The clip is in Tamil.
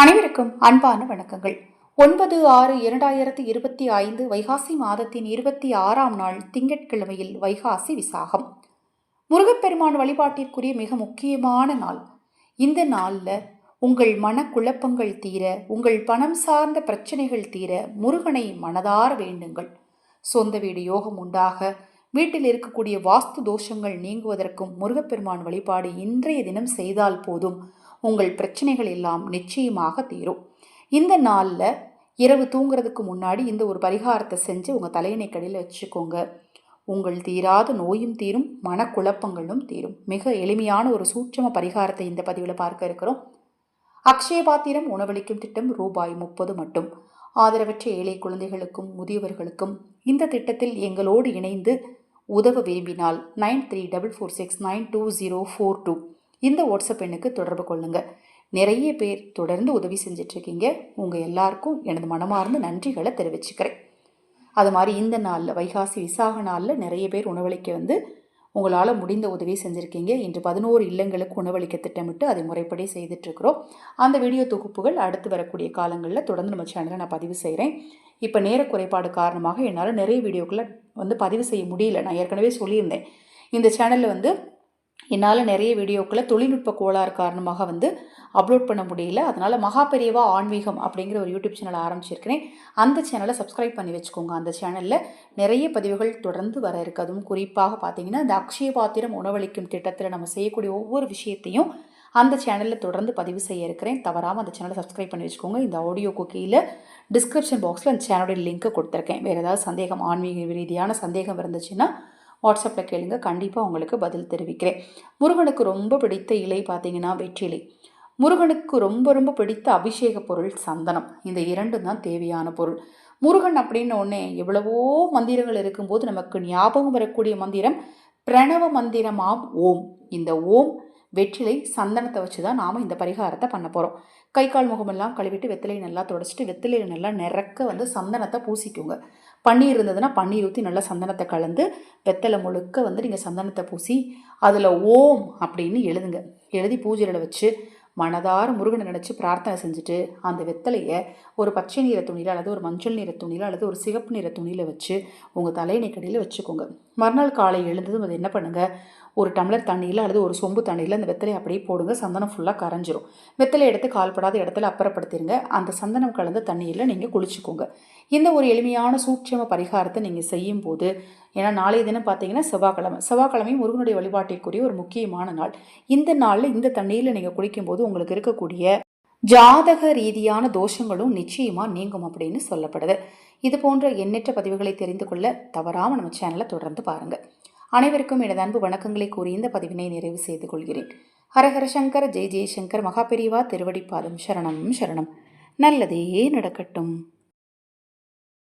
அனைவருக்கும் அன்பான வணக்கங்கள். 9/6/2025 வைகாசி மாதத்தின் 26ஆம் நாள் திங்கட்கிழமையில் வைகாசி விசாகம். முருகப்பெருமான் வழிபாட்டிற்குரிய மிக முக்கியமான நாள். இந்த நாளில் உங்கள் மனக்குழப்பங்கள் தீர, உங்கள் பணம் சார்ந்த பிரச்சனைகள் தீர முருகனை மனதார வேண்டுங்கள். சொந்த வீடு யோகம் உண்டாக, வீட்டில் இருக்கக்கூடிய வாஸ்து தோஷங்கள் நீங்குவதற்கும் முருகப்பெருமான் வழிபாடு இன்றைய தினம் செய்தால் போதும். உங்கள் பிரச்சனைகள் எல்லாம் நிச்சயமாக தீரும். இந்த நாளில் இரவு தூங்குறதுக்கு முன்னாடி இந்த ஒரு பரிகாரத்தை செஞ்சு உங்கள் தலையணை கடையில் வச்சுக்கோங்க. உங்கள் தீராத நோயும் தீரும், மனக்குழப்பங்களும் தீரும். மிக எளிமையான ஒரு சூட்சம பரிகாரத்தை இந்த பதிவில் பார்க்க இருக்கிறோம். அக்ஷய பாத்திரம் உணவளிக்கும் திட்டம் ரூபாய் 30 மட்டும். ஆதரவற்ற ஏழை குழந்தைகளுக்கும் முதியவர்களுக்கும் இந்த திட்டத்தில் எங்களோடு இணைந்து உதவ விரும்பினால் 9344692042 இந்த வாட்ஸ்அப் எண்ணுக்கு தொடர்பு கொள்ளுங்க. நிறைய பேர் தொடர்ந்து உதவி செஞ்சிட்ருக்கீங்க. உங்கள் எல்லாருக்கும் எனது மனமார்ந்த நன்றிகளை தெரிவிச்சுக்கிறேன். அது மாதிரி இந்த நாளில் வைகாசி விசாக நாளில் நிறைய பேர் உணவளிக்க உங்களால் முடிந்த உதவி செஞ்சுருக்கீங்க. இன்று 11 இல்லங்களுக்கு உணவளிக்க திட்டமிட்டு அதை முறைப்படி செய்துட்ருக்குறோம். அந்த வீடியோ தொகுப்புகள் அடுத்து வரக்கூடிய காலங்களில் தொடர்ந்து நம்ம சேனலில் நான் பதிவு செய்கிறேன். இப்போ நேர குறைபாடு காரணமாக என்னால் நிறைய வீடியோக்களை பதிவு செய்ய முடியல. நான் ஏற்கனவே சொல்லியிருந்தேன், இந்த சேனலில் என்னால் நிறைய வீடியோக்களை தொழில்நுட்ப கோளாறு காரணமாக அப்லோட் பண்ண முடியல. அதனால் மகாபெரியவா ஆன்மீகம் அப்படிங்கிற ஒரு யூடியூப் சேனல் ஆரம்பிச்சிருக்கிறேன். அந்த சேனலை சப்ஸ்கிரைப் பண்ணி வச்சுக்கோங்க. அந்த சேனலில் நிறைய பதிவுகள் தொடர்ந்து வர இருக்குது. அதுவும் குறிப்பாக பார்த்தீங்கன்னா, இந்த அக்ஷய பாத்திரம் உணவளிக்கும் திட்டத்தில் நம்ம செய்யக்கூடிய ஒவ்வொரு விஷயத்தையும் அந்த சேனலில் தொடர்ந்து பதிவு செய்ய இருக்கிறேன். தவறாமல் அந்த சேனலை சப்ஸ்கிரைப் பண்ணி வச்சுக்கோங்க. இந்த ஆடியோக்கு கீழே டிஸ்கிரிப்ஷன் பாக்ஸில் அந்த சேனலுடைய லிங்க்கை கொடுத்துருக்கேன். வேறு ஏதாவது சந்தேகம், ஆன்மீக ரீதியான சந்தேகம் இருந்துச்சுன்னா வாட்ஸ்அப்பில் கேளுங்க, கண்டிப்பாக உங்களுக்கு பதில் தெரிவிக்கிறேன். முருகனுக்கு ரொம்ப பிடித்த இலை பார்த்தீங்கன்னா வெற்றிலை. முருகனுக்கு ரொம்ப ரொம்ப பிடித்த அபிஷேக பொருள் சந்தனம். இந்த இரண்டும் தான் தேவையான பொருள். முருகன் அப்படின்னு ஒன்றே எவ்வளவோ மந்திரங்கள் இருக்கும்போது நமக்கு ஞாபகம் வரக்கூடிய மந்திரம் பிரணவ மந்திரமாம் ஓம். இந்த ஓம், வெற்றிலை, சந்தனத்தை வச்சு தான் நாம் இந்த பரிகாரத்தை பண்ண போகிறோம். கை கால் முகமெல்லாம் கழுவிட்டு வெத்திலையை நல்லா தொடச்சிட்டு வெத்திலையில் நல்லா நிறக்க சந்தனத்தை பூசிக்குங்க. பன்னீர் இருந்ததுன்னா பன்னீர் ஊற்றி நல்லா சந்தனத்தை கலந்து வெத்தலை முழுக்க நீங்கள் சந்தனத்தை பூசி அதில் ஓம் அப்படின்னு எழுதுங்க. எழுதி பூஜையில் வச்சு மனதார முருகனை நினச்சி பிரார்த்தனை செஞ்சுட்டு அந்த வெத்தலையை ஒரு பச்சை நிற துணியில் அல்லது ஒரு மஞ்சள் நிற துணியில் அல்லது ஒரு சிகப்பு நிற துணியில் வச்சு உங்கள் தலையணை கடியில் வச்சுக்கோங்க. மறுநாள் காலை எழுந்ததும் அதை என்ன பண்ணுங்கள், ஒரு டம்ளர் தண்ணியில் அல்லது ஒரு சொம்பு தண்ணியில் அந்த வெத்தலையை அப்படியே போடுங்க. சந்தனம் ஃபுல்லாக கரைஞ்சிரும். வெத்தலை எடுத்து கால்படாத இடத்துல அப்புறப்படுத்திடுங்க. அந்த சந்தனம் கலந்த தண்ணியில் நீங்கள் குளிச்சுக்கோங்க. இந்த ஒரு எளிமையான சூட்சம பரிகாரத்தை நீங்கள் செய்யும்போது, ஏன்னா நாளைய தினம் பார்த்தீங்கன்னா செவ்வாய்க்கிழமையும் முருகனுடைய வழிபாட்டிற்குரிய ஒரு முக்கியமான நாள். இந்த நாளில் இந்த தண்ணீரில் நீங்கள் குளிக்கும்போது உங்களுக்கு இருக்கக்கூடிய ஜாதக ரீதியான தோஷங்களும் நிச்சயமாக நீங்கும் அப்படின்னு சொல்லப்படுது. இது போன்ற எண்ணற்ற பதிவுகளை தெரிந்து கொள்ள தவறாமல் நம்ம சேனலை தொடர்ந்து பாருங்கள். அனைவருக்கும் எனது அன்பு வணக்கங்களை கூறி இந்த பதிவினை நிறைவு செய்து கொள்கிறேன். ஹரஹர சங்கர், ஜெய் ஜெய்சங்கர், மகாபெரிவா திருவடிப்பாதம் சரணம் சரணம். நல்லதே நடக்கட்டும்.